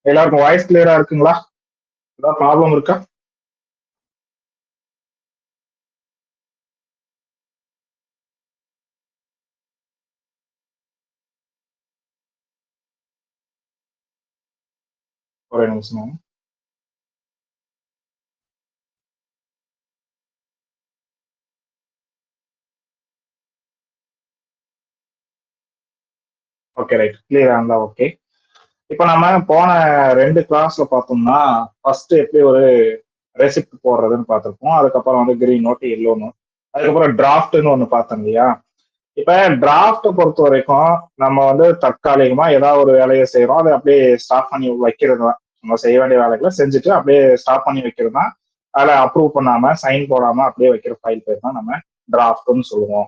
எல்லாருக்கும் வாய்ஸ் கிளியரா இருக்குங்களா? ஏதாவது ப்ராப்ளம் இருக்கா? ஒரே நிமிஷம். Okay, right. கிளியரா இருந்தா ஓகே. இப்போ நம்ம போன 2 கிளாஸ்ல பார்த்தோம்னா, ஃபர்ஸ்ட் எப்படி ஒரு ரெசிப்ட் போடுறதுன்னு பார்த்திருப்போம். அதுக்கப்புறம் வந்து கிரீன் நோட், எல்லோ நோட், அதுக்கப்புறம் டிராஃப்ட்னு ஒண்ணு பார்த்தோம் இல்லையா? இப்ப டிராஃப்ட் பொறுத்த வரைக்கும் நம்ம வந்து தற்காலிகமா ஏதாவது ஒரு வேலையை செய்யறோம், அதை அப்படியே ஸ்டாப் பண்ணி வைக்கிறது தான். நம்ம செய்ய வேண்டிய வேலைகளை செஞ்சுட்டு அப்படியே ஸ்டாப் பண்ணி வைக்கிறது தான். அதில் அப்ரூவ் பண்ணாம சைன் போடாம அப்படியே வைக்கிற ஃபைல் பேர் தான் நம்ம டிராஃப்ட்னு சொல்லுவோம்.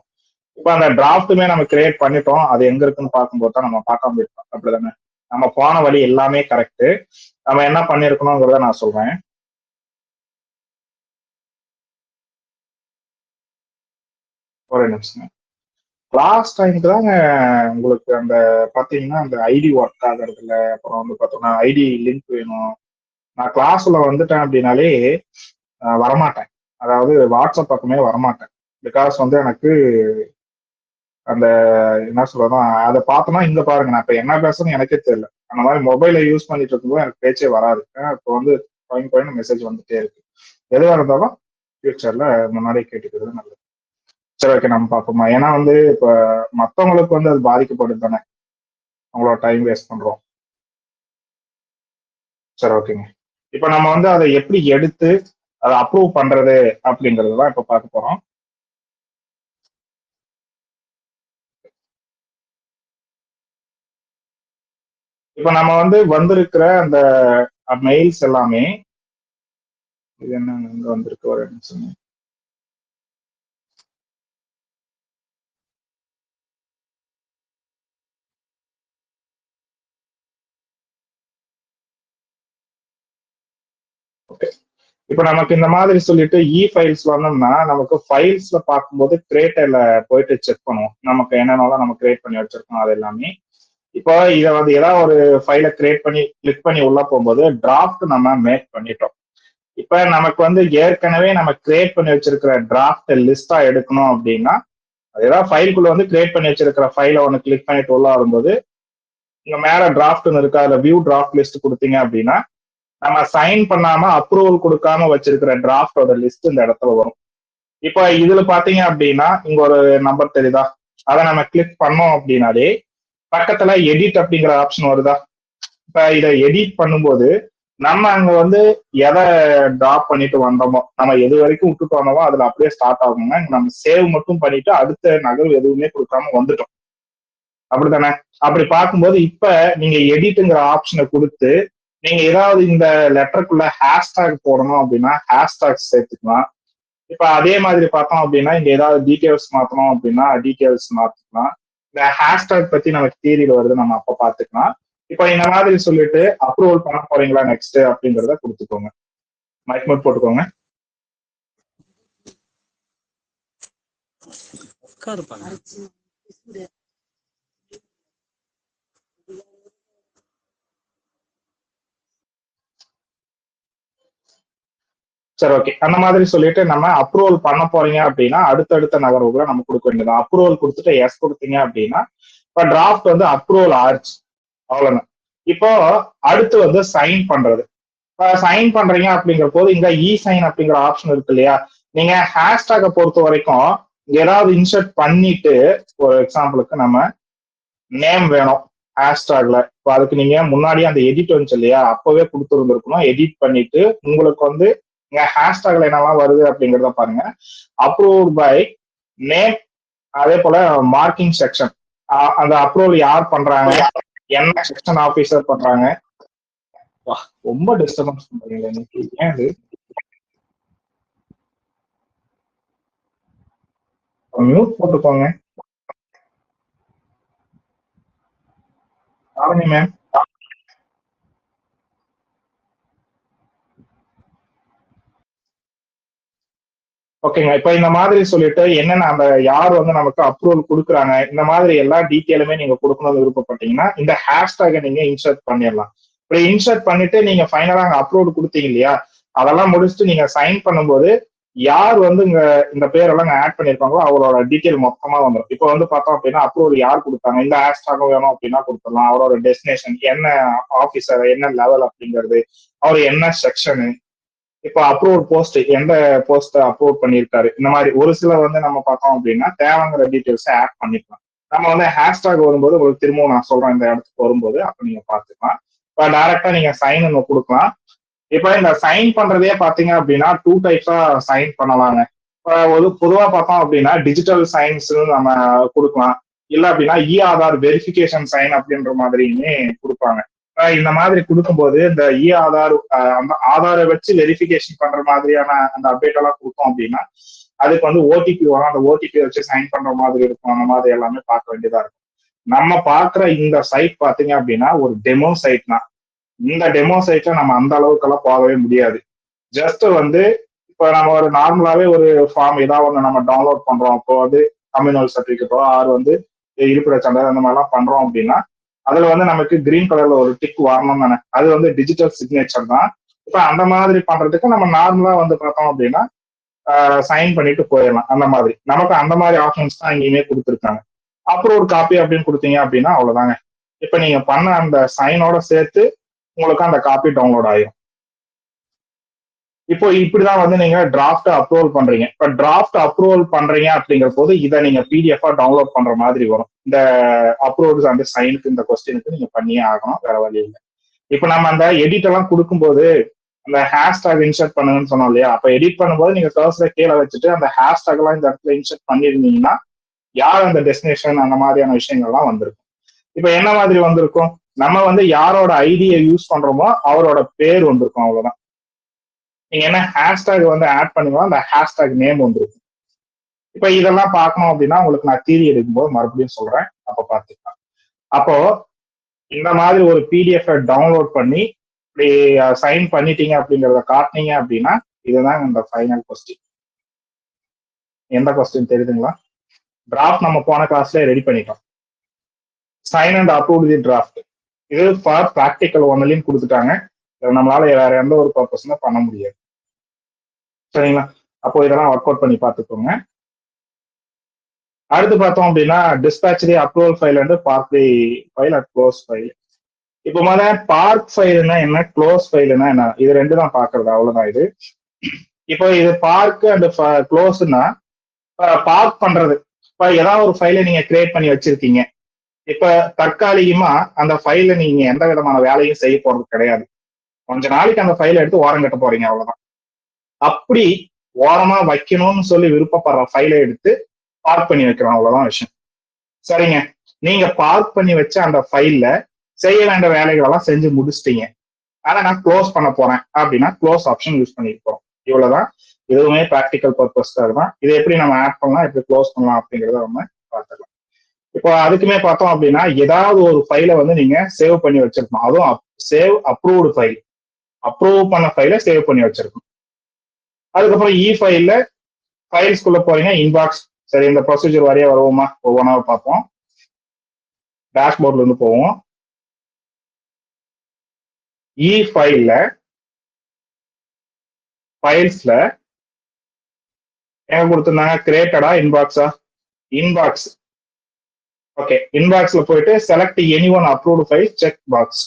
இப்ப அந்த டிராஃப்ட்டுமே நம்ம கிரியேட் பண்ணிட்டோம். அது எங்க இருக்குன்னு பார்க்கும்போது தான் நம்ம பார்க்காம இருக்கோம். அப்படிதானே? நம்ம போன வழி எல்லாமே கரெக்ட். நம்ம என்ன பண்ணிருக்கணுங்கிறத நான் சொல்றேன். ஒரு நிமிஷம். லாஸ்ட் டைமுக்கு தாங்க உங்களுக்கு அந்த பாத்தீங்கன்னா அந்த ஐடி ஒர்க் ஆகிறது இல்லை. அப்புறம் வந்து பார்த்தோம்னா ஐடி லிங்க் வேணும். நான் கிளாஸ்ல வந்துட்டேன் அப்படின்னாலே வரமாட்டேன். அதாவது வாட்ஸ்அப் பக்கமே வரமாட்டேன். பிகாஸ் வந்து எனக்கு அந்த என்ன சொல்றதும் அதை பார்த்தோம்னா இங்க பாருங்க, நான் இப்ப என்ன பேசுறேன்னு எனக்கே தெரியல. அந்த மாதிரி மொபைலை யூஸ் பண்ணிட்டு இருக்கும்போது எனக்கு பேச்சே வராது. இப்போ வந்து பாயிண்ட் மெசேஜ் வந்துட்டே இருக்கு. எதுவாக இருந்தாலும் ஃபியூச்சர்ல முன்னாடியே கேட்டுக்கிறது நல்லது. சரி, ஓகே, நம்ம பார்ப்போமா? ஏன்னா வந்து இப்ப மத்தவங்களுக்கு வந்து அது பாதிக்கப்படுது தானே, அவங்களோட டைம் வேஸ்ட் பண்றோம். சரி, ஓகேங்க. இப்ப நம்ம வந்து அதை எப்படி எடுத்து அதை அப்ரூவ் பண்றது அப்படிங்கிறது தான் இப்ப பார்க்க போறோம். இப்ப நம்ம வந்து வந்திருக்கிற அந்த மெயில்ஸ் எல்லாமே, இது என்ன இங்க வந்திருக்கு, ஒரு நிமிஷம். ஓகே. இப்ப நமக்கு இந்த மாதிரி சொல்லிட்டு ஃபைல்ஸ் வந்தோம்னா நமக்கு ஃபைல்ஸ்ல பார்க்கும்போது கிரியேட்டர்ல போயிட்டு செக் பண்ணுவோம். நமக்கு என்னென்னலாம் நம்ம கிரியேட் பண்ணி வச்சிருக்கோம் அது எல்லாமே. இப்போ இதை வந்து ஏதாவது ஒரு ஃபைலை கிரியேட் பண்ணி கிளிக் பண்ணி உள்ள போகும்போது டிராஃப்ட் நம்ம மேக் பண்ணிட்டோம். இப்ப நமக்கு வந்து ஏற்கனவே நம்ம கிரியேட் பண்ணி வச்சிருக்கிற டிராஃப்ட் லிஸ்டா எடுக்கணும் அப்படின்னா, ஏதாவது ஃபைலுக்குள்ள வந்து கிரியேட் பண்ணி வச்சிருக்கிற ஃபைலை ஒன்று கிளிக் பண்ணிட்டு உள்ள வரும்போது இங்க மேல டிராஃப்ட்னு இருக்கா, அதுல வியூ டிராஃப்ட் லிஸ்ட் கொடுத்தீங்க அப்படின்னா நம்ம சைன் பண்ணாம அப்ரூவல் கொடுக்காம வச்சிருக்கிற டிராஃப்டோட லிஸ்ட் இந்த இடத்துல வரும். இப்ப இதுல பாத்தீங்க அப்படின்னா இங்க ஒரு நம்பர் தெரியுதா, அதை நம்ம கிளிக் பண்ணோம் அப்படின்னாலே பக்கத்துல எடிட் அப்படிங்கிற ஆப்ஷன் வருதா. இப்ப இதை எடிட் பண்ணும்போது நம்ம அங்க வந்து எதை டிராப் பண்ணிட்டு வந்தோமோ, நம்ம எது வரைக்கும் விட்டுட்டு வந்தோமோ அதுல அப்படியே ஸ்டார்ட் ஆகுங்க. நம்ம சேவ் மட்டும் பண்ணிட்டு அடுத்த நகல் எதுவுமே கொடுக்காம வந்துட்டோம். அப்படித்தானே? அப்படி பார்க்கும்போது இப்ப நீங்க எடிட்டுங்கிற ஆப்ஷனை கொடுத்து நீங்க ஏதாவது இந்த லெட்டருக்குள்ள ஹேஷ்டாக் போடணும் அப்படின்னா ஹேஷ்டாக் சேர்த்துக்கலாம். இப்ப அதே மாதிரி பார்த்தோம் அப்படின்னா இங்க ஏதாவது டீட்டெயில்ஸ் மாத்தணும் அப்படின்னா டீட்டெயில்ஸ் மாத்திக்கலாம். இந்த ஹேஷ்டாக் பத்தி நமக்கு தியரியில வருது, நம்ம அப்ப பாத்துக்கலாம். இப்ப இந்த மாதிரி சொல்லிட்டு அப்ரூவல் பண்ண போறீங்களா நெக்ஸ்ட் அப்படிங்கிறத கொடுத்துக்கோங்க. மைக் மோட் போட்டுக்கோங்க. சரி, ஓகே. அந்த மாதிரி சொல்லிட்டு நம்ம அப்ரூவல் பண்ண போறீங்க அப்படின்னா அடுத்தடுத்த நகர்வுகளை நம்ம கொடுக்க வேண்டியது. அப்ரூவல் கொடுத்துட்டு எஸ் கொடுத்தீங்க அப்படின்னா இப்ப டிராஃப்ட் வந்து அப்ரூவல் ஆச்சு, அவ்வளவுதான். இப்போ அடுத்து வந்து சைன் பண்றது. இப்ப சைன் பண்றீங்க அப்படிங்கிற போது இங்க சைன் அப்படிங்கிற ஆப்ஷன் இருக்கு இல்லையா. நீங்க ஹேஷ்டாக பொறுத்த வரைக்கும் ஏதாவது இன்சர்ட் பண்ணிட்டு, ஒரு எக்ஸாம்பிளுக்கு நம்ம நேம் வேணும் ஹேஷ்டாக்ல. இப்போ அதுக்கு நீங்க முன்னாடியே அந்த எடிட் வந்துச்சு இல்லையா, அப்பவே கொடுத்துருந்துருக்கணும். எடிட் பண்ணிட்டு உங்களுக்கு வந்து இங்க ஹேஷ்டாக்ல என்னெல்லாம் வருது அப்படிங்கிறத பாருங்க. அப்ரூவ்ட் பை நேம், அதே போல மார்க்கிங் செக்ஷன், அந்த அப்ரூவல் யார் பண்றாங்க, என்ன செக்ஷன் ஆபீசர் பண்றாங்க. ரொம்ப டிஸ்டர்பன்ஸ் பண்றீங்க இன்னைக்கு, ஏன் இது? மியூட் போட்டுக்கோங்க. சாரணி மேம். ஓகேங்க. இப்ப இந்த மாதிரி சொல்லிட்டு என்னென்ன அந்த யார் வந்து நமக்கு அப்ரூவல் கொடுக்குறாங்க, இந்த மாதிரி எல்லா டீட்டெயிலுமே நீங்க கொடுக்கணும்னு விருப்பப்பட்டீங்கன்னா இந்த ஹேஷ்டாக நீங்க இன்சர்ட் பண்ணிடலாம். இப்படி இன்சர்ட் பண்ணிட்டு நீங்க ஃபைனலா அங்க அப்லோட் கொடுத்தீங்க இல்லையா, அதெல்லாம் முடிச்சுட்டு நீங்க சைன் பண்ணும்போது யார் வந்து இங்க இந்த பேரெல்லாம் ஆட் பண்ணிருக்காங்களோ அவரோட டீட்டெயில் மொத்தமா வந்துடும். இப்போ வந்து பார்த்தோம் அப்படின்னா அப்ரூவல் யார் கொடுத்தாங்க, இந்த ஹேஷ்டாக் வேணும் அப்படின்னா கொடுத்துடலாம். அவரோட டெஸ்டினேஷன் என்ன, ஆபீசர் என்ன லெவல் அப்படிங்கிறது, அவர் என்ன செக்ஷனு, இப்போ அப்ரூவ் போஸ்ட் எந்த போஸ்ட் அப்ரூவ் பண்ணியிருக்காரு, இந்த மாதிரி ஒரு சில வந்து நம்ம பார்த்தோம் அப்படின்னா தேவைங்கிற டீட்டெயில்ஸை ஆட் பண்ணிக்கலாம். நம்ம வந்து ஹேஷ்டாக் வரும்போது உங்களுக்கு திரும்பவும் நான் சொல்றேன் இந்த இடத்துக்கு வரும்போது அப்ப நீங்க பார்த்துக்கலாம். இப்போ டைரக்டா நீங்க சைன் கொடுக்கலாம். இப்ப இந்த சைன் பண்றதே பாத்தீங்க அப்படின்னா 2 டைப்ஸா சைன் பண்ணலாங்க. இப்ப ஒரு பொதுவா பார்த்தோம் அப்படின்னா டிஜிட்டல் சைன்ஸ் நம்ம கொடுக்கலாம், இல்ல அப்படின்னா இ ஆதார் வெரிஃபிகேஷன் சைன் அப்படின்ற மாதிரியுமே கொடுப்பாங்க. இந்த மாதிரி கொடுக்கும்போது இந்த இ ஆதார் அந்த ஆதாரை வச்சு வெரிஃபிகேஷன் பண்ற மாதிரியான அந்த அப்டேட் எல்லாம் கொடுத்தோம் அப்படின்னா அதுக்கு வந்து ஓடிபி வரும், அந்த ஓடிபி வச்சு சைன் பண்ற மாதிரி இருக்கும். அந்த மாதிரி எல்லாமே பார்க்க வேண்டியதா இருக்கும். நம்ம பார்க்குற இந்த சைட் பாத்தீங்க அப்படின்னா ஒரு டெமோ சைட் தான். இந்த டெமோ சைட்ல நம்ம அந்த அளவுக்கெல்லாம் போகவே முடியாது. ஜஸ்ட் வந்து இப்போ நம்ம ஒரு நார்மலாவே ஒரு ஃபார்ம் ஏதாவது ஒன்று நம்ம டவுன்லோட் பண்றோம், இப்போ வந்து கம்யூனல் சர்டிஃபிகேட்டோ ஆர் வந்து இருப்பிட சான்றிதழ் அந்த மாதிரிலாம் பண்றோம் அப்படின்னா அதுல வந்து நமக்கு கிரீன் கலர்ல ஒரு டிக் வரணும் தானே, அது வந்து டிஜிட்டல் சிக்னேச்சர் தான். இப்போ அந்த மாதிரி பண்றதுக்கு நம்ம நார்மலா வந்து பார்த்தோம் அப்படின்னா சைன் பண்ணிட்டு போயிடலாம். அந்த மாதிரி நமக்கு அந்த மாதிரி ஆப்ஷன்ஸ் தான் எங்கேயுமே கொடுத்துருக்காங்க. அப்புறம் ஒரு காப்பி அப்படின்னு கொடுத்தீங்க அப்படின்னா அவ்வளவுதாங்க. இப்ப நீங்க பண்ண அந்த சைனோட சேர்த்து உங்களுக்கு அந்த காப்பி டவுன்லோட் ஆயிரும். இப்போ இப்படிதான் வந்து நீங்க டிராஃப்ட் அப்ரூவல் பண்றீங்க. இப்ப டிராஃப்ட் அப்ரூவல் பண்றீங்க அப்படிங்கிற போது இதை நீங்க பிடிஎஃப் டவுன்லோட் பண்ற மாதிரி வரும். இந்த அப்ரூவல்ஸ் அந்த சைனுக்கு இந்த கொஸ்டினுக்கு நீங்க பண்ணியே ஆகணும், வேற வழி இல்லை. இப்ப நம்ம அந்த எடிட் எல்லாம் கொடுக்கும்போது அந்த ஹேஷ்டாக் இன்சர்ட் பண்ணுங்கன்னு சொன்னோம் இல்லையா, அப்ப எடிட் பண்ணும்போது நீங்க கர்சரை கீழே வச்சுட்டு அந்த ஹேஷ்டாக் எல்லாம் இந்த இடத்துல இன்சர்ட் பண்ணிருந்தீங்கன்னா யார் அந்த டெஸ்டினேஷன் அந்த மாதிரியான விஷயங்கள்லாம் வந்திருக்கும். இப்ப என்ன மாதிரி வந்திருக்கும், நம்ம வந்து யாரோட ஐடியை யூஸ் பண்றோமோ அவரோட பேர் வந்திருக்கும், அவ்வளவுதான். நீங்க என்ன ஹேஷ்டாக் வந்து ஆட் பண்ணுங்களோ அந்த ஹேஷ்டாக் நேம் வந்திருக்கும். இப்ப இதெல்லாம் பார்க்கணும் அப்படின்னா உங்களுக்கு நான் தியரி எடுக்கும்போது மறுபடியும் சொல்றேன், அப்ப பார்த்துக்கலாம். அப்போ இந்த மாதிரி ஒரு பிடிஎஃப் டவுன்லோட் பண்ணி இப்படி சைன் பண்ணிட்டீங்க அப்படிங்கிறத காட்டினீங்க அப்படின்னா இதுதான் இந்த ஃபைனல் கொஸ்டின். எந்த கொஸ்டின் தெரியுதுங்களா? டிராஃப்ட் நம்ம போன கிளாஸ்ல ரெடி பண்ணிட்டோம். Sign and approve the draft. இது ஃபார் ப்ராக்டிக்கல் ஒன்லையும் கொடுத்துட்டாங்க. நம்மளால வேற எந்த ஒரு பர்பஸுமே பண்ண முடியாது. சரிங்களா? அப்போ இதெல்லாம் ஒர்க் அவுட் பண்ணி பார்த்துக்கோங்க. அடுத்து பார்த்தோம் அப்படின்னா dispatch the approval file and park the file at close file. இப்போ முதல்ல பார்க் ஃபைல்னா என்ன, க்ளோஸ் ஃபைல்னா என்ன, இது ரெண்டு தான் பாக்குறது, அவ்வளவுதான். இது இப்போ இது பார்க் அண்ட் க்ளோஸ்னா பார்க் பண்றது. இப்ப ஏதாவது ஒரு ஃபைலை நீங்க கிரியேட் பண்ணி வச்சிருக்கீங்க, இப்ப தற்காலிகமா அந்த ஃபைல நீங்க எந்த விதமான வேலையும் செய்ய போறது கிடையாது. கொஞ்ச நாளைக்கு அந்த ஃபைலை எடுத்து ஓரம் கட்ட போறீங்க, அவ்வளவுதான். அப்படி ஓரமா வைக்கணும்னு சொல்லி விருப்பப்படுற ஃபைலை எடுத்து பார்க் பண்ணி வைக்கிறோம், அவ்வளவுதான் விஷயம். சரிங்க, நீங்க பார்க் பண்ணி வச்ச அந்த ஃபைல்ல செய்ய வேண்டிய வேலைகள் எல்லாம் செஞ்சு முடிச்சிட்டீங்க. ஆனா நான் க்ளோஸ் பண்ண போறேன் அப்படின்னா க்ளோஸ் ஆப்ஷன் யூஸ் பண்ணிருக்கோம், இவ்வளவுதான். இதுவுமே ப்ராக்டிக்கல் பர்பஸ்க்காக தான். இதை எப்படி நம்ம ஆட் பண்ணலாம், எப்படி க்ளோஸ் பண்ணலாம் அப்படிங்கிறத நம்ம பார்த்துக்கலாம். இப்போ அதுக்குமே பார்த்தோம் அப்படின்னா ஏதாவது ஒரு ஃபைலை வந்து நீங்க சேவ் பண்ணி வச்சிருக்கணும். அதுவும் சேவ் அப்ரூவ்டு ஃபைல், அப்ரூவ் பண்ண ஃபைலை சேவ் பண்ணி வச்சிருக்கணும். அதுக்கப்புறம் இ ஃபைல்ல ஃபைல்ஸ்குள்ள போறீங்க, இன்பாக்ஸ். சரி, இந்த ப்ரொசீஜர் வரையா வருவோமா, ஒவ்வொன்றா பார்ப்போம். டேஷ்போர்ட்ல இருந்து போவோம். இ ஃபைல்ல ஃபைல்ஸ்ல எங்க கொடுத்திருந்தாங்க, கிரியேட்டடா இன்பாக்ஸா, இன்பாக்ஸ். ஓகே, இன்பாக்ஸ்ல போயிட்டு select any one approved file check box.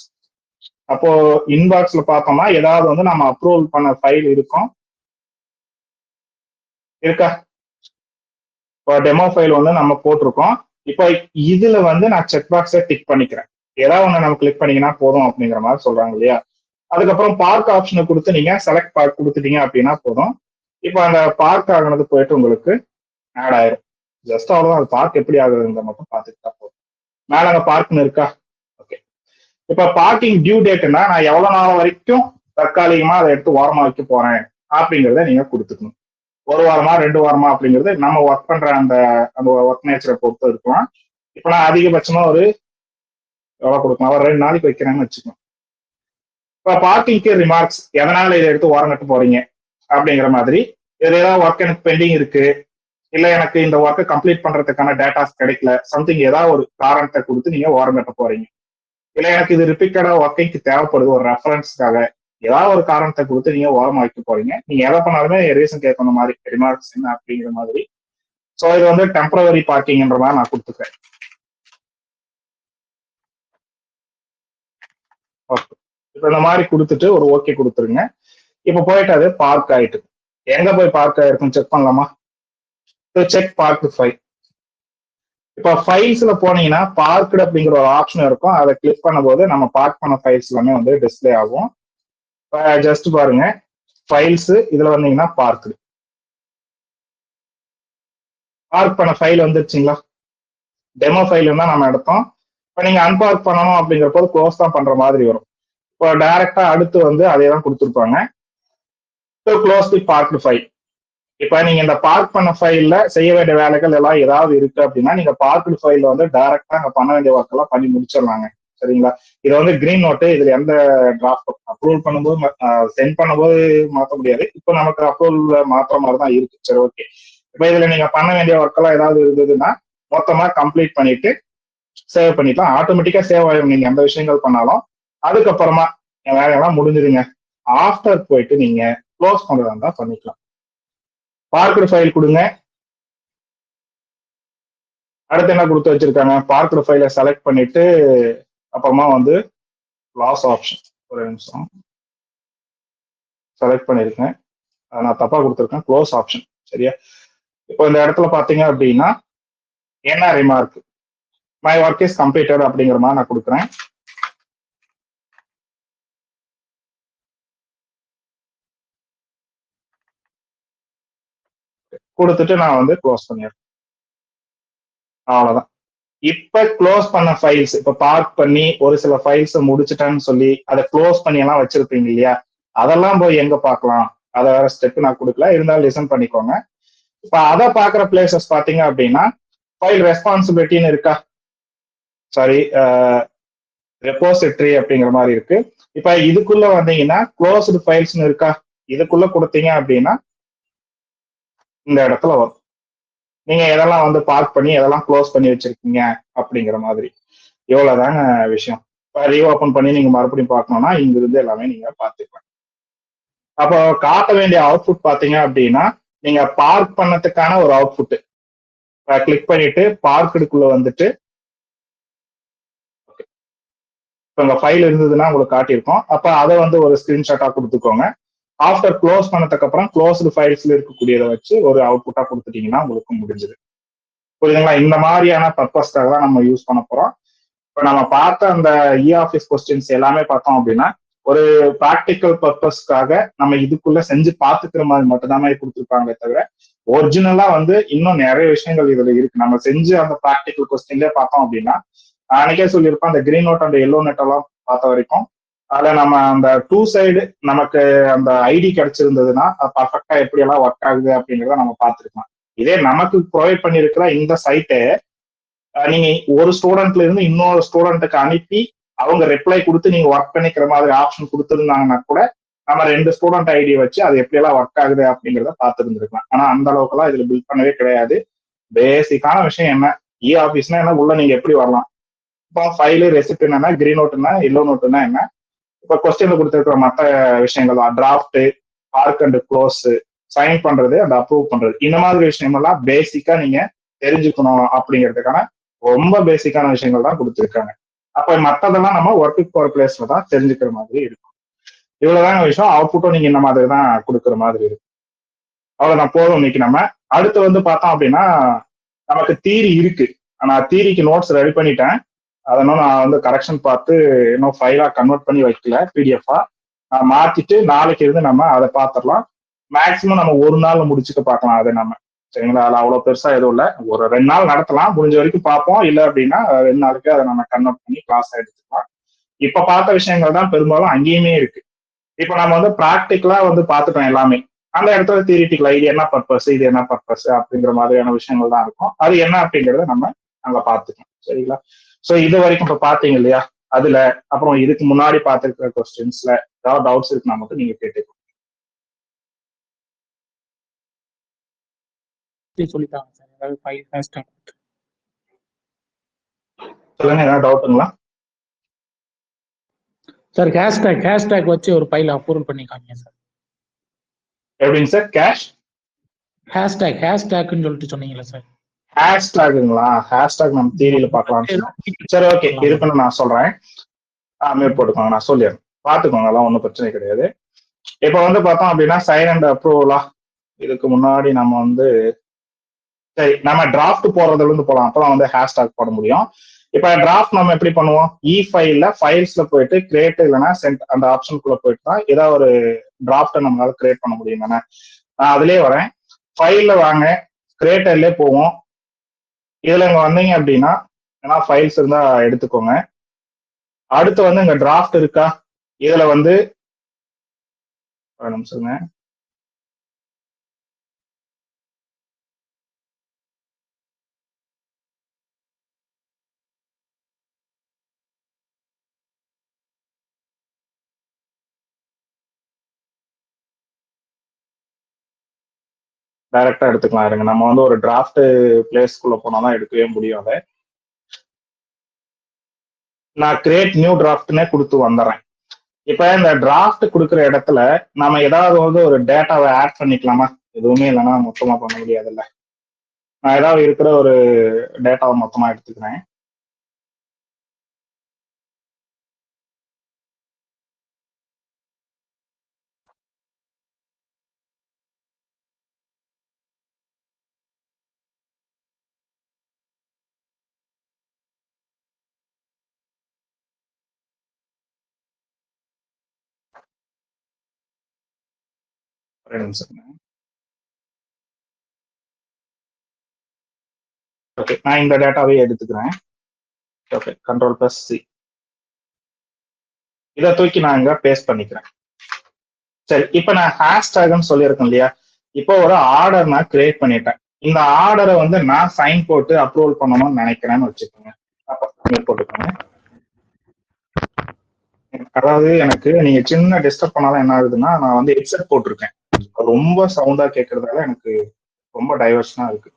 அப்போ இன்பாக்ஸ்ல பார்த்தோம்னா ஏதாவது வந்து நம்ம அப்ரூவல் பண்ண ஃபைல் இருக்கும், இருக்கா? இப்போ டெமோ ஃபைல் வந்து நம்ம போட்டிருக்கோம். இப்போ இதுல வந்து நான் செக் பாக்ஸை டிக் பண்ணிக்கிறேன். ஏதாவது ஒன்று நம்ம கிளிக் பண்ணிங்கன்னா போதும் அப்படிங்கிற மாதிரி சொல்றாங்க இல்லையா. அதுக்கப்புறம் பார்க் ஆப்ஷனை கொடுத்து நீங்க செலக்ட் பார்க் கொடுத்துட்டீங்க அப்படின்னா போதும். இப்போ அந்த பார்க் ஆகுனது போயிட்டு உங்களுக்கு ஆட் ஆயிரும். ஜஸ்ட் அவ்வளவுதான். அது பார்க் எப்படி ஆகுதுங்க மட்டும் பார்த்துக்கிட்டா போதும். மேல அங்க பார்க்னு இருக்கா? ஓகே. இப்ப பார்க்கிங் டியூ டேட்னா நான் எவ்வளவு நாள் வரைக்கும் தற்காலிகமா அதை எடுத்து ஓரமா வைக்க போறேன் அப்படிங்கிறத நீங்க கொடுத்துக்கணும். 1 வாரமா 2 வாரமா அப்படிங்கிறது நம்ம ஒர்க் பண்ற அந்த ஒர்க் நேச்சரை பொறுத்து இருக்கலாம். இப்ப நான் அதிகபட்சமா ஒரு எவ்வளவு கொடுக்கலாம், ஒரு 2 நாளைக்கு வைக்கிறேன்னு வச்சுக்கணும். இப்ப பார்க்கிங்க்கு ரிமார்க்ஸ், எதனால இதை எடுத்து ஓரம் கட்ட போறீங்க அப்படிங்கிற மாதிரி. இதுல ஏதாவது ஒர்க் எனக்கு பெண்டிங் இருக்கு, இல்ல எனக்கு இந்த ஒர்க்கை கம்ப்ளீட் பண்றதுக்கான டேட்டாஸ் கிடைக்கல, சம்திங் ஏதாவது ஒரு காரணத்தை கொடுத்து நீங்க ஓரம் கட்ட போறீங்க. இல்ல எனக்கு இது ரிப்பீட்டடா ஒர்க்கிங்க்கு தேவைப்படுது ஒரு ரெஃபரன்ஸ்க்காக, ஏதாவது ஒரு காரணத்தை கொடுத்து நீங்க ஓரமா வைக்க போறீங்க. நீங்க எதை பண்ணாலுமே ரீசன் கேட்கணும் மாதிரி ரிமார்க்ஸ் என்ன அப்படிங்கிற மாதிரி. ஸோ இது வந்து டெம்பரவரி பார்க்கிங்ன்ற மாதிரி நான் கொடுத்துக்கிறேன். ஓகே, இப்போ இந்த மாதிரி கொடுத்துட்டு ஒரு ஓகே கொடுத்துருங்க. இப்போ போயிட்டு அது பார்க் ஆயிட்டு, எங்க போய் பார்க் ஆயிருக்குன்னு செக் பண்ணலாமா? Check park file. இப்போ ஃபைல்ஸ்ல போனீங்கன்னா பார்க்டு அப்படிங்கிற ஒரு ஆப்ஷன் இருக்கும். அதை கிளிக் பண்ணும்போது நம்ம பார்க் பண்ண ஃபைல்ஸ் எல்லாமே வந்து டிஸ்பிளே ஆகும். ஜஸ்ட் பாருங்க, ஃபைல்ஸ் இதுல வந்தீங்கன்னா பார்க்டு, பார்க் பண்ண ஃபைல் வந்துருச்சுங்களா? டெமோ ஃபைல் தான் நம்ம எடுத்தோம். இப்போ நீங்க அன்பார்க் பண்ணணும் அப்படிங்கிறப்போ க்ளோஸ் தான் பண்ற மாதிரி வரும். இப்போ டைரக்டா அடுத்து வந்து அதே தான் கொடுத்துருப்பாங்க. Close the parked file. இப்ப நீங்க இந்த பார்க் பண்ண ஃபைல்ல செய்ய வேண்டிய வேலைகள் எல்லாம் ஏதாவது இருக்கு அப்படின்னா நீங்க பார்க்டு ஃபைல்ல வந்து டைரக்டா அங்க பண்ண வேண்டிய ஒர்க் எல்லாம் பண்ணி முடிச்சிடலாங்க. சரிங்களா? இது வந்து கிரீன் நோட்டு, இதுல எந்த டிராஃப்ட் அப்ரூவல் பண்ணும்போது சென்ட் பண்ணும்போது மாற்ற முடியாது. இப்போ நமக்கு அப்ரூவல் மாற்ற மாதிரி தான் இருக்கு. சரி, ஓகே. இப்ப இதுல நீங்க பண்ண வேண்டிய ஒர்க் எல்லாம் ஏதாவது இருந்ததுன்னா மொத்தமா கம்ப்ளீட் பண்ணிட்டு சேவ் பண்ணிக்கலாம். ஆட்டோமேட்டிக்கா சேவ் ஆயிடும் நீங்க எந்த விஷயங்கள் பண்ணாலும். அதுக்கப்புறமா வேலையெல்லாம் முடிஞ்சிருங்க. ஆஃப்டர் போயிட்டு நீங்க க்ளோஸ் பண்றதா இருந்தா பண்ணிக்கலாம். பார்க்டு ஃபைல் கொடுங்க. அடுத்து என்ன கொடுத்து வச்சிருக்காங்க? பார்க்டு ஃபைலை செலக்ட் பண்ணிட்டு அப்புறமா வந்து லாஸ் ஆப்ஷன், ஒரு நிமிஷம் செலக்ட் பண்ணிருக்கேன், நான் தப்பா கொடுத்துருக்கேன், க்ளோஸ் ஆப்ஷன். சரியா? இப்போ இந்த இடத்துல பாத்தீங்க அப்படின்னா என்ன remark, my work is completed அப்படிங்கிற மாதிரி நான் கொடுக்குறேன். கொடுத்துட்டு நான் வந்து க்ளோஸ் பண்ணிடுறேன். அவ்வளவுதான். இப்ப க்ளோஸ் பண்ண ஃபைல்ஸ், இப்ப பார்க் பண்ணி ஒரு சில ஃபைல்ஸ் முடிச்சுட்டேன்னு சொல்லி அதை க்ளோஸ் பண்ணி எல்லாம் வச்சிருப்பீங்க இல்லையா, அதெல்லாம் போய் எங்க பார்க்கலாம்? அதை வேற ஸ்டெப் நான் கொடுக்கல, இருந்தாலும் லிசன் பண்ணிக்கோங்க. இப்ப அதை பாக்குற பிளேசஸ் பாத்தீங்க அப்படின்னா ஃபைல் ரெஸ்பான்சிபிலிட்டின்னு இருக்கா, சாரி ரெப்போசிட்டரி அப்படிங்கிற மாதிரி இருக்கு. இப்ப இதுக்குள்ள வந்தீங்கன்னா க்ளோஸ்டு ஃபைல்ஸ்னு இருக்கா, இதுக்குள்ள கொடுத்தீங்க அப்படின்னா இந்த இடத்துல வரும். நீங்க எதெல்லாம் வந்து பார்க் பண்ணி எதெல்லாம் க்ளோஸ் பண்ணி வச்சிருக்கீங்க அப்படிங்கிற மாதிரி. இவ்வளவுதாங்க விஷயம். இப்போ ரீஓபன் பண்ணி நீங்க மறுபடியும் பார்க்கணும்னா இங்க இருந்து எல்லாமே நீங்க பார்த்துக்கலாம். அப்போ காட்ட வேண்டிய அவுட்புட் பாத்தீங்க அப்படின்னா நீங்க பார்க் பண்ணதுக்கான ஒரு அவுட்புட் கிளிக் பண்ணிட்டு பார்க்குக்குள்ள வந்துட்டு இப்போ உங்க ஃபைல் இருந்ததுன்னா உங்களுக்கு காட்டியிருக்கோம். அப்ப அதை வந்து ஒரு ஸ்கிரீன்ஷாட்டா கொடுத்துக்கோங்க. ஆஃப்டர் க்ளோஸ் பண்ணதுக்கு அப்புறம் க்ளோஸ்டு ஃபைல்ஸ்ல இருக்கக்கூடியதை வச்சு ஒரு அவுட்புட்டா கொடுத்துட்டீங்கன்னா உங்களுக்கு முடிஞ்சது. புரியுதுங்களா? இந்த மாதிரியான பர்பஸ்க்காக தான் நம்ம யூஸ் பண்ண போறோம். இப்போ நம்ம பார்த்த அந்த இ ஆஃபீஸ் கொஸ்டின்ஸ் எல்லாமே பார்த்தோம் அப்படின்னா ஒரு ப்ராக்டிக்கல் பர்பஸ்க்காக நம்ம இதுக்குள்ள செஞ்சு பார்த்துக்கிற மாதிரி மட்டும்தான் கொடுத்துருப்பாங்களே தவிர ஒரிஜினலா வந்து இன்னும் நிறைய விஷயங்கள் இதுல இருக்கு. நம்ம செஞ்சு அந்த ப்ராக்டிக்கல் கொஸ்டின்லேயே பார்த்தோம் அப்படின்னா அன்னைக்கே சொல்லியிருப்போம், அந்த கிரீன் நோட் அந்த எல்லோ நோட் எல்லாம் பார்த்த வரைக்கும் அதுல நம்ம அந்த டூ சைடு நமக்கு அந்த ஐடி கிடைச்சிருந்ததுன்னா பர்ஃபெக்டா எப்படி எல்லாம் ஒர்க் ஆகுது அப்படிங்கிறத நம்ம பார்த்துருக்கலாம். இதே நமக்கு ப்ரொவைட் பண்ணியிருக்கிற இந்த சைட்டை நீங்க ஒரு ஸ்டூடெண்ட்ல இருந்து இன்னொரு ஸ்டூடெண்ட்டுக்கு அனுப்பி அவங்க ரிப்ளை கொடுத்து நீங்க ஒர்க் பண்ணிக்கிற மாதிரி ஆப்ஷன் கொடுத்துருந்தாங்கன்னா கூட நம்ம 2 ஸ்டூடெண்ட் ஐடி வச்சு அது எப்படி எல்லாம் ஒர்க் ஆகுது அப்படிங்கிறத பார்த்துருந்துருக்கலாம். ஆனா அந்த அளவுக்கு எல்லாம் இதுல பில்ட் பண்ணவே கிடையாது. பேசிக்கான விஷயம் என்ன, இ ஆஃபீஸ்னா என்ன, உள்ள நீங்க எப்படி வரலாம், இப்போ ஃபைலு ரெசிப்ட் என்னன்னா, கிரீன் நோட்டுன்னா எல்லோ நோட்டுன்னா என்ன, இப்போ கொஸ்டின்ல கொடுத்துருக்கிற மற்ற விஷயங்கள் draft, park and close, sign பண்றது அந்த அப்ரூவ் பண்றது, இந்த மாதிரி விஷயங்கள்லாம் பேசிக்கா நீங்க தெரிஞ்சுக்கணும் அப்படிங்கிறதுக்கான ரொம்ப பேசிக்கான விஷயங்கள் தான் கொடுத்துருக்காங்க. அப்ப மற்றதெல்லாம் நம்ம ஒர்க்குக்கு போற பிளேஸ்ல தான் தெரிஞ்சுக்கிற மாதிரி இருக்கும். இவ்வளவுதாங்க விஷயம். அவுட்புட்டும் நீங்க இந்த மாதிரி தான் கொடுக்குற மாதிரி இருக்கும். அவ்வளவுதான், போதும். இன்னைக்கு நம்ம அடுத்து வந்து பார்த்தோம் அப்படின்னா நமக்கு தியரி இருக்கு. ஆனா தியரிக்கு நோட்ஸ் ரெடி பண்ணிட்டேன். அதனால நான் வந்து கரெக்ஷன் பார்த்து இன்னும் ஃபைலா கன்வெர்ட் பண்ணி வைக்கல, பிடிஎஃபா நான் மாத்திட்டு நாளைக்கு இருந்து நம்ம அதை பார்த்துடலாம். மேக்சிமம் நம்ம ஒரு நாள்ல முடிச்சுட்டு பார்க்கலாம் அதை நம்ம. சரிங்களா? அதில் அவ்வளோ பெருசா எதுவும் இல்லை, ஒரு 2 நாள் நடத்தலாம், முடிஞ்ச வரைக்கும் பார்ப்போம். இல்லை அப்படின்னா 2 நாளுக்கு அதை நம்ம கன்வெர்ட் பண்ணி கிளாஸ் எடுத்துக்கலாம். இப்ப பார்த்த விஷயங்கள் தான் பெரும்பாலும் அங்கேயுமே இருக்கு. இப்ப நம்ம வந்து ப்ராக்டிக்கலா வந்து பார்த்துட்டோம் எல்லாமே. அந்த இடத்துல தியரிட்டிக்கலா இது என்ன பர்பஸ், இது என்ன பர்பஸ் அப்படிங்கிற மாதிரியான விஷயங்கள் தான் இருக்கும். அது என்ன அப்படிங்கறத நம்ம அங்க பார்த்துக்கலாம். சரிங்களா? சோ இது வரைக்கும் இப்ப பாத்தீங்க இல்லையா, அதுல அப்புறம் இதுக்கு முன்னாடி பார்த்துருக்கிற கொஸ்டின்ஸ்ல ஏதாவது டவுட்ஸ் இருக்குன்னா மட்டும் நீங்க கேட்டுக்கலாம். சொல்லிட்டாங்க சார், ஏதாவது சொல்லுங்க, ஏதாவது டவுட்டுங்களா? சார் ஹேஷ்டேக் வச்சு ஒரு ஃபைல் அப்ரூவல் பண்ணி காமிங்க சார். எப்படிங்க சார்? ஹேஷ்டேக்னு சொல்லிட்டு சொன்னீங்களா சார்? ஹேஷ்டேக்குங்களா? ஹேஷ்டேக் நம்ம தியரியில பார்க்கலாம்னு சொன்னோம். சரி, ஓகே, இருக்குன்னு நான் சொல்றேன். மியூட் போட்டுக்கோங்க, நான் சொல்லிடுறேன், பார்த்துக்கோங்க, அதெல்லாம் ஒன்றும் பிரச்சனை கிடையாது. இப்போ வந்து பார்த்தோம் அப்படின்னா சைன் அண்ட் அப்ரூவலா, இதுக்கு முன்னாடி நம்ம வந்து சரி நம்ம டிராஃப்ட் போடுறதுல இருந்து போகலாம், அப்பதான் வந்து ஹேஷ்டாக் போட முடியும். இப்போ டிராஃப்ட் நம்ம எப்படி பண்ணுவோம்? ஃபைல்ஸ்ல போயிட்டு கிரியேட் இல்லைன்னா சென்ட் அந்த ஆப்ஷனுக்குள்ள போயிட்டு தான் ஏதாவது ஒரு டிராஃப்டை நம்மளால கிரியேட் பண்ண முடியும் தானே. நான் அதுலயே வரேன், ஃபைல்ல வாங்க, கிரியேட்டர்லயே போவோம். இதுல இங்க வந்தீங்க அப்படின்னா ஏன்னா ஃபைல்ஸ் இருந்தா எடுத்துக்கோங்க. அடுத்து வந்து இங்க டிராஃப்ட் இருக்கா, இதுல வந்து ஒரு நிமிஷங்க, டைரக்டா எடுத்துக்கலாம். இருங்க, நம்ம வந்து ஒரு டிராஃப்ட் பிளேஸ்க்குள்ள போனாதான் எடுக்கவே முடியும். அதை நான் கிரியேட் நியூ டிராஃப்ட்னே கொடுத்து வந்துடுறேன். இப்ப இந்த டிராஃப்ட் கொடுக்குற இடத்துல நம்ம ஏதாவது வந்து ஒரு டேட்டாவை ஆட் பண்ணிக்கலாமா? எதுவுமே இல்லைன்னா மொத்தமா பண்ண முடியாதுல்ல. நான் ஏதாவது இருக்கிற ஒரு டேட்டாவை மொத்தமா எடுத்துக்கிறேன். ஒரு நிமிஷம். ஓகே, நான் இந்த டேட்டாவே எடுத்துக்கிறேன். Okay, Ctrl+C. இதை தூக்கி நான் இங்க பேஸ்ட் பண்ணிக்கிறேன். சரி, இப்ப நான் ஹேஷ்டேக்னு சொல்லியிருக்கேன் இல்லையா, இப்போ ஒரு ஆர்டர் நான் கிரியேட் பண்ணிட்டேன். இந்த ஆர்டரை வந்து நான் சைன் போட்டு அப்ரூவல் பண்ணணும்னு நினைக்கிறேன்னு வச்சுக்கோங்க. அப்ப போட்டுக்கோங்க. அதாவது எனக்கு நீங்க சின்ன டிஸ்டர்ப் பண்ணாலும் என்ன ஆகுதுன்னா, நான் வந்து ஹெட்செட் போட்டிருக்கேன், ரொம்ப சவுண்டா கேட்கறதால எனக்கு ரொம்ப டைவர்ஷனா இருக்கு.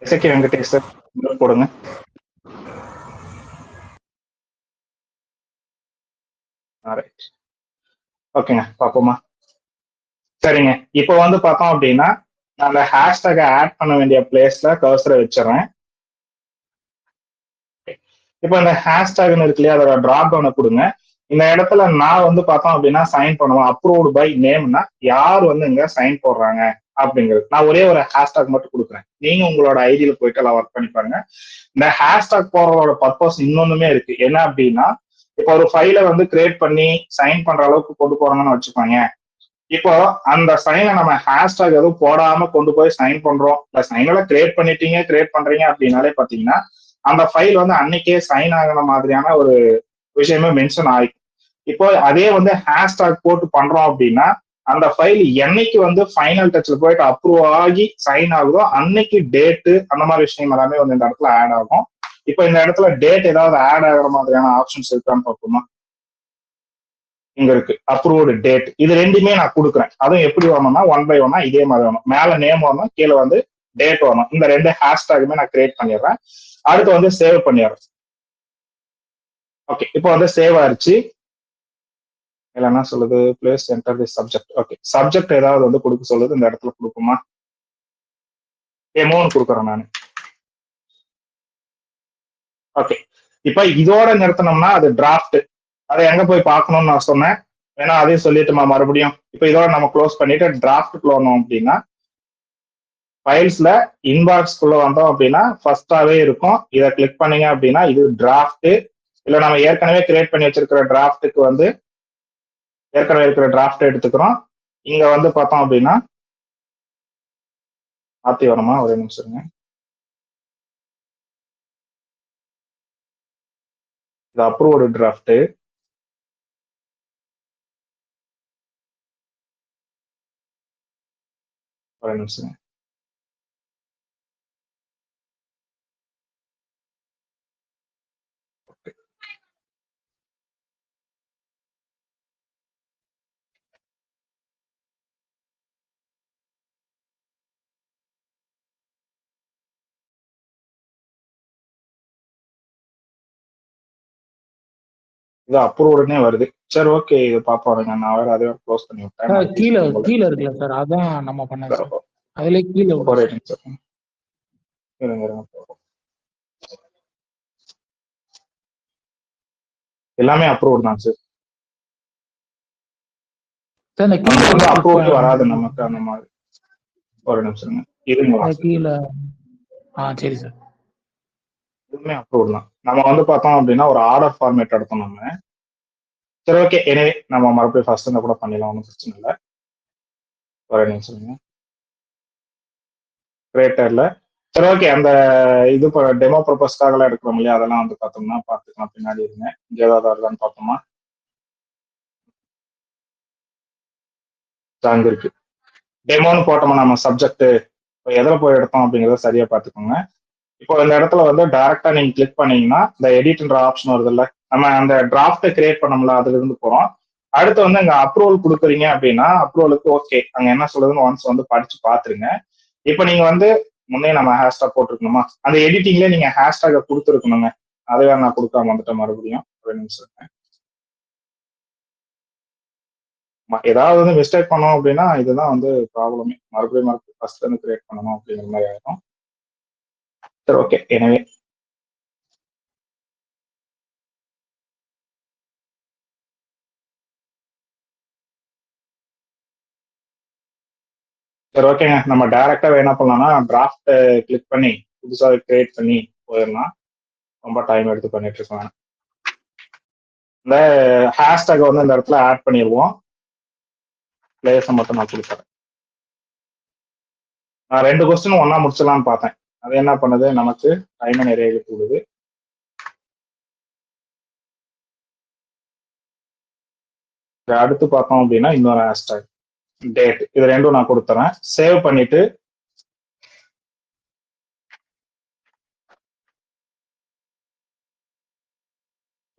எஸ்கே வெங்கடேஷ் சார் போடுங்க. ஓகேங்க, பாப்போமா? சரிங்க, இப்போ வந்து பார்த்தோம் அப்படின்னா நான் அந்த ஹேஷ்டேகை ஆட் பண்ண வேண்டிய பிளேஸ்ல கர்சரை வச்சிடறேன். இப்போ இந்த ஹேஷ்டேக்னு இருக்கு இல்லையா, அதோட டிராப் டவுனை கொடுங்க. இந்த இடத்துல நான் வந்து பார்த்தோம் அப்படின்னா சைன் பண்ணுவோம், அப்ரூவ்டு பை நேம்னா யார் வந்து இங்க சைன் போடுறாங்க அப்படிங்கிறது. நான் ஒரே ஒரு ஹேஷ்டாக் மட்டும் கொடுக்குறேன், நீங்க உங்களோட ஐடியில போயிட்டு எல்லாம் ஒர்க் பண்ணி பாருங்க. இந்த ஹேஷ்டாக் போடுறதோட பர்பஸ் இன்னொன்னுமே இருக்கு. என்ன அப்படின்னா, இப்போ ஒரு ஃபைலை வந்து கிரியேட் பண்ணி சைன் பண்ற அளவுக்கு கொண்டு போறாங்கன்னு வச்சுக்கோங்க. இப்போ அந்த சைனை நம்ம ஹேஷ்டாக் எதுவும் போடாம கொண்டு போய் சைன் பண்றோம், இல்ல சைனெல்லாம் கிரியேட் பண்றீங்க அப்படின்னாலே பாத்தீங்கன்னா அந்த ஃபைல் வந்து அன்னைக்கே சைன் ஆகின மாதிரியான ஒரு விஷயமே மென்ஷன் ஆகிக்கும். இப்போ அதே வந்து ஹேஷ்டாக் போட்டு பண்றோம் அப்படின்னா அந்த ஃபைல் என்னைக்கு வந்து ஃபைனல் டச்ல போயிட்டு அப்ரூவ் ஆகி சைன் ஆகுதோ அன்னைக்கு டேட்டு அந்த மாதிரி விஷயம் எல்லாமே வந்து இந்த இடத்துல ஆட் ஆகும். இப்போ இந்த இடத்துல டேட் ஏதாவது ஆட் ஆகிற மாதிரியான ஆப்ஷன்ஸ் இருக்கான்னு பார்ப்போமா? இங்க இருக்கு, அப்ரூவ்டு டேட். இது ரெண்டுமே நான் கொடுக்குறேன். அதுவும் எப்படி வரணும்னா 1 by 1 இதே மாதிரி வரணும். மேல நேம் வரணும், கீழே வந்து டேட் வரணும். இந்த ரெண்டு ஹேஷ்டாகுமே நான் கிரியேட் பண்ணிடுறேன். அடுத்து வந்து சேவ் பண்ணிடுறேன். ஓகே, இப்போ வந்து சேவ் ஆயிடுச்சு. என்ன சொல்லுது, place enter the subject. Okay, subject ஏதாவது வந்து கொடுக்க சொல்லுது, இந்த இடத்துல கொடுக்குமா? எமோன்னு கொடுக்குறேன் நான். ஓகே, இப்ப இதோட நிறுத்தினோம்னா அது டிராஃப்ட். அதை எங்க போய் பார்க்கணும்னு நான் சொன்னேன், வேணா அதையும் சொல்லிட்டுமா மறுபடியும். இப்போ இதோட நம்ம க்ளோஸ் பண்ணிட்டு டிராஃப்ட்குள்ள வந்தோம் அப்படின்னா ஃபைல்ஸ்ல இன்பாக்ஸ்குள்ள வந்தோம் அப்படின்னா ஃபர்ஸ்டாவே இருக்கும். இதை கிளிக் பண்ணீங்க அப்படின்னா இது டிராஃப்ட். இல்ல நம்ம ஏற்கனவே கிரியேட் பண்ணி வச்சிருக்கிற டிராஃப்ட்டுக்கு வந்து ஏற்கனவே இருக்கிற டிராஃப்ட் எடுத்துக்கிறோம். இங்க வந்து பார்த்தோம் அப்படின்னா மாத்தி வரணுமா? ஒரு நிமிஷம், இது அப்ரூவ்டு டிராஃப்ட். ஒரு நிமிஷம். இது அப்ரூவ்டுனே வருது. சரி ஓகே, இது பார்ப்போம். நான் வேற அதை க்ளோஸ் பண்ணி விட்டேன். கீழே இருக்குல்ல சார், அதான் நம்ம பண்ணது சார். அதுல கீழே ஒரு நிமிஷம் இருங்க. எல்லாமே அப்ரூவ்ட் தான் சார். அப்ரூவ்ட் வராது நமக்கு அந்த மாதிரி. ஒரு நிமிஷம் இருங்க. கீழே சரி சார். இதுவுமே அப்ரூவ்ட் தான். நம்ம வந்து பார்த்தோம் அப்படின்னா ஒரு ஆர்டர் ஃபார்மேட் எடுத்தோம் நம்ம. சரி ஓகே, எனவே நம்ம மறுபடியும் ஃபர்ஸ்ட் இருந்தா கூட பண்ணிடலாம், ஒன்றும் பிரச்சனை இல்லை. ஒரு நிமிஷம் கிரியேட்டர்ல. சரி ஓகே, அந்த இது டெமோ பர்பஸ்க்காக எடுக்கிறோம் இல்லையா, அதெல்லாம் வந்து பார்த்தோம்னா பார்த்துக்கலாம். பின்னாடி இருங்க, இங்க ஏதாவது வருதான்னு பார்த்தோமா. அங்க இருக்கு டெமோன்னு போட்டோமா நம்ம சப்ஜெக்ட். எதில் போய் எடுத்தோம் அப்படிங்கிறத சரியா பார்த்துக்கோங்க. இப்போ இந்த இடத்துல வந்து டைரக்டா நீங்க கிளிக் பண்ணீங்கன்னா இந்த எடிட்ன்ற ஆப்ஷன் வருது இல்ல, நம்ம அந்த டிராஃப்டை கிரியேட் பண்ணோம்ல, அதுல இருந்து போறோம். அடுத்து வந்து அங்க அப்ரூவல் கொடுக்குறீங்க அப்படின்னா அப்ரூவலுக்கு ஓகே, அங்க என்ன சொல்லுதுன்னு ஒன்ஸ் வந்து படிச்சு பாத்துருங்க. இப்போ நீங்க வந்து முன்னே நம்ம ஹேஷ்டாக் போட்டிருக்கணுமா, அந்த எடிட்டிங்ல நீங்க ஹேஷ்டாக கொடுத்துருக்கணுங்க. அதுவே நான் கொடுக்காம வந்துட்டேன். மறுபடியும் ஒரு நிமிஷம். ஏதாவது வந்து மிஸ்டேக் பண்ணோம் அப்படின்னா இதுதான் வந்து ப்ராப்ளமே. மறுபடியும் ஃபர்ஸ்ட்ல இருந்து கிரியேட் பண்ணணும் அப்படிங்கிற மாதிரி ஆயிடும். சரி ஓகே, எனவே சரி ஓகேங்க, நம்ம டைரக்டா என்ன பண்ணலாம்னா டிராஃப்ட் கிளிக் பண்ணி புதுசாக கிரியேட் பண்ணி போயிடலாம். ரொம்ப டைம் எடுத்து பண்ணிட்டு இருக்கோம். இந்த ஹேஷ்டாக் வந்து இந்த இடத்துல ஆட் பண்ணிடுவோம். பிளேஸை மட்டும் நான் கொடுக்குறேன். நான் 2 கொஸ்டின் ஒன்னா முடிச்சலாம்னு பார்த்தேன். அது என்ன பண்ணுது, நமக்கு டைமை நிறைய கொடுக்குது. அடுத்து பார்த்தோம் அப்படின்னா இன்னொரு ஹேஷ்டாக் டேட், இது ரெண்டும் நான் கொடுத்துறேன். சேவ் பண்ணிட்டு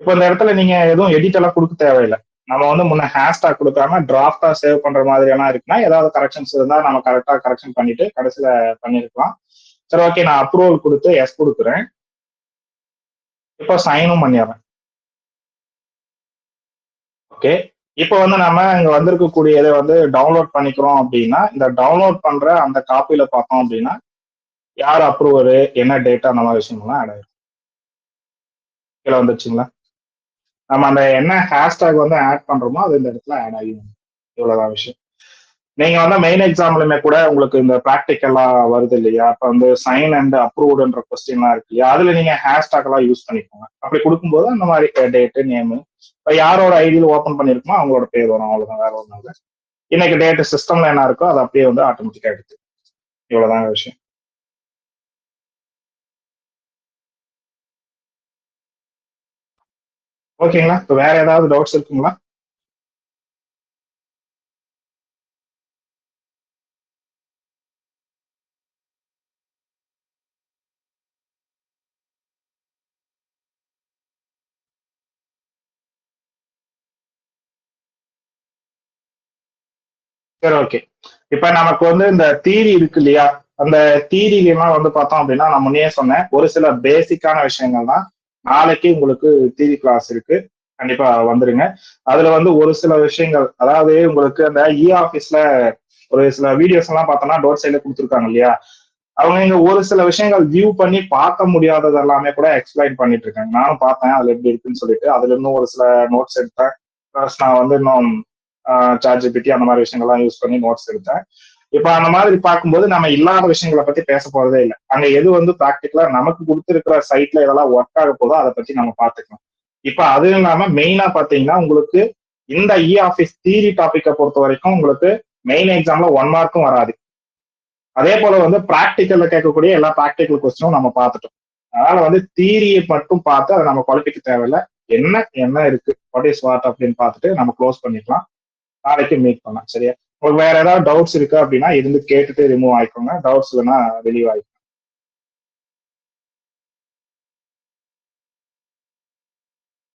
இப்போ இந்த இடத்துல நீங்க எதுவும் எடிட் எல்லாம் கொடுக்க தேவையில்லை. நம்ம வந்து முன்ன ஹேஷ்டாக் கொடுக்காம டிராஃப்டா சேவ் பண்ற மாதிரி எல்லாம் இருக்குன்னா ஏதாவது கரெக்ஷன்ஸ் இருந்தா நம்ம கரெக்டா கரெக்ஷன் பண்ணிட்டு கடைசியில பண்ணிருக்கலாம். சரி ஓகே, நான் அப்ரூவல் கொடுத்து எஸ் கொடுக்குறேன். இப்போ சைனும் பண்ணிடுறேன். ஓகே, இப்போ வந்து நம்ம இங்க வந்திருக்கக்கூடியதை வந்து டவுன்லோட் பண்ணிக்கிறோம் அப்படின்னா இந்த டவுன்லோட் பண்ற அந்த காப்பியில பார்த்தோம் அப்படின்னா யார் அப்ரூவரு, என்ன டேட்டா, அந்த மாதிரி விஷயங்கள்லாம் ஆட் ஆயிடும். கீழே வந்துருச்சுங்களா? நம்ம அந்த என்ன ஹேஷ்டாக் வந்து ஆட் பண்றோமோ அது இந்த இடத்துல ஆட் ஆகிடும். இவ்வளவுதான் விஷயம். நீங்க வந்து மெயின் எக்ஸாம்லுமே கூட உங்களுக்கு இந்த ப்ராக்டிக்கலா வருது இல்லையா, அப்ப வந்து சைன் அண்ட் அப்ரூவ்டுன்ற கொஸ்டின்லாம் இருக்கு இல்லையா, அதுல நீங்க ஹேஷ்டாக் எல்லாம் யூஸ் பண்ணிக்கோங்க. அப்படி கொடுக்கும்போது அந்த மாதிரி டேட்டு, நேமு, இப்போ யாரோட ஐடியில் ஓப்பன் பண்ணிருக்கோமோ அவங்களோட பேர் வரும். அவ்வளவுதான், வேற ஒன்றும் இல்லை. இன்னைக்கு டேட்டு சிஸ்டம்ல என்ன இருக்கோ அது அப்படியே வந்து ஆட்டோமேட்டிக்கா எடுத்து. இவ்வளவுதாங்க விஷயம். ஓகேங்களா? இப்போ வேற ஏதாவது டவுட்ஸ் இருக்குங்களா? சரி ஓகே, இப்ப நமக்கு வந்து இந்த தீரி இருக்கு இல்லையா, அந்த தீரிலாம் வந்து பார்த்தோம் அப்படின்னா நான் முன்னே சொன்னேன் ஒரு சில பேசிக்கான விஷயங்கள் தான். நாளைக்கு உங்களுக்கு தீரி கிளாஸ் இருக்கு, கண்டிப்பா வந்துருங்க. அதுல வந்து ஒரு சில விஷயங்கள், அதாவது உங்களுக்கு அந்த ஆஃபீஸ்ல ஒரு சில வீடியோஸ் எல்லாம் பார்த்தோம்னா டோர் சைட்ல கொடுத்துருக்காங்க இல்லையா, அவங்க இங்க ஒரு சில விஷயங்கள் வியூ பண்ணி பார்க்க முடியாதது எல்லாமே கூட எக்ஸ்பிளைன் பண்ணிட்டு இருக்காங்க. நானும் பார்த்தேன் அதுல எப்படி இருக்குன்னு சொல்லிட்டு, அதுல இருந்தும் ஒரு சில நோட்ஸ் எடுத்தேன். ப்ளஸ் நான் வந்து இன்னும் சாட்ஜிபிடி அந்த மாதிரி விஷயங்கள்லாம் யூஸ் பண்ணி நோட்ஸ் எடுத்தேன். இப்ப அந்த மாதிரி பார்க்கும்போது நம்ம இல்லாத விஷயங்களை பத்தி பேச போறதே இல்லை. அங்க எது வந்து ப்ராக்டிக்கலா நமக்கு கொடுத்துருக்கிற சைட்ல இதெல்லாம் ஒர்க் ஆக போதோ அதை பத்தி நம்ம பார்த்துக்கலாம். இப்ப அது இல்லாம மெயினா பாத்தீங்கன்னா உங்களுக்கு இந்த ஆஃபீஸ் தியரி டாபிக்கை பொறுத்த வரைக்கும் உங்களுக்கு மெயின் எக்ஸாம்ல 1 மார்க்கும் வராது. அதே போல வந்து பிராக்டிக்கல்ல கேட்கக்கூடிய எல்லா ப்ராக்டிக்கல் கொஸ்டினும் நம்ம பார்த்துட்டோம். அதனால வந்து தியரியை மட்டும் பார்த்து அதை நம்ம குழப்பிக்க தேவையில்லை. என்ன என்ன இருக்கு, வாட் இஸ் வாட் அப்படின்னு பார்த்துட்டு நம்ம க்ளோஸ் பண்ணிக்கலாம். நாளைக்கு மீட் பண்ணலாம். சரியா? உங்களுக்கு வேற ஏதாவது டவுட்ஸ் இருக்கு அப்படின்னா இருந்து கேட்டுட்டு ரிமூவ் ஆயிக்கோங்க. டவுட்ஸ் இல்லைன்னா வெளியே ஆயிக்கோங்க.